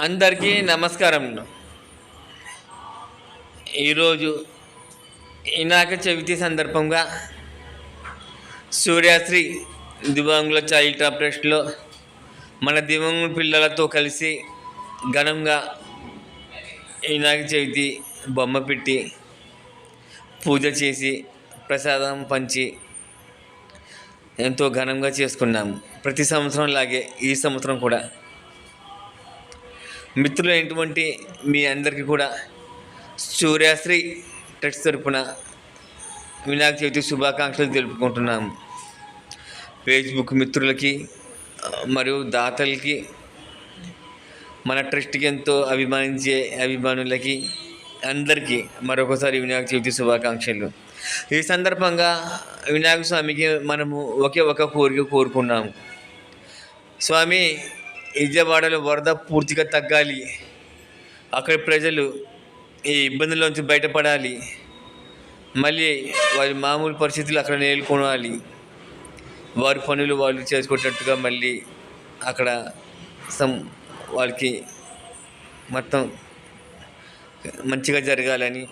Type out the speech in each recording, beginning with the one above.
అందరికీ నమస్కారం. ఈరోజు వినాయక చవితి సందర్భంగా సూర్యాశ్రీ దివ్యాంగుల చైల్డ్ ట్రస్ట్లో మన దివ్యాంగుల పిల్లలతో కలిసి ఘనంగా వినాయక చవితి బొమ్మ పెట్టి పూజ చేసి ప్రసాదం పంచి ఎంతో ఘనంగా చేసుకున్నాము. ప్రతి సంవత్సరం లాగే ఈ సంవత్సరం కూడా మిత్రులు అయినటువంటి మీ అందరికీ కూడా సూర్యాశ్రీ ట్రస్ట్ తరపున వినాయక చవితి శుభాకాంక్షలు తెలుపుకుంటున్నాము. ఫేస్బుక్ మిత్రులకి మరియు దాతలకి, మన ట్రస్ట్కి ఎంతో అభిమానించే అభిమానులకి అందరికీ మరొకసారి వినాయక చవితి శుభాకాంక్షలు. ఈ సందర్భంగా వినాయక స్వామికి మనము ఒక కోరిక కోరుకున్నాము. స్వామి, విజయవాడలో వరద పూర్తిగా తగ్గాలి, అక్కడి ప్రజలు ఈ ఇబ్బందుల్లోంచి బయటపడాలి, మళ్ళీ వారి మామూలు పరిస్థితులు అక్కడ నేర్చుకోవాలి, వారి పనులు వాళ్ళు చేసుకునేటట్టుగా మళ్ళీ అక్కడ వాళ్ళకి మొత్తం మంచిగా జరగాలని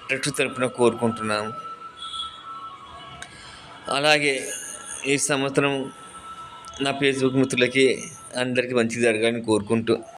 ట్రస్ట్ తరపున కోరుకుంటున్నాము. అలాగే ఈ సంవత్సరం నా ఫేస్బుక్ మిత్రులకి అందరికీ మంచి జరగాలని కోరుకుంటూ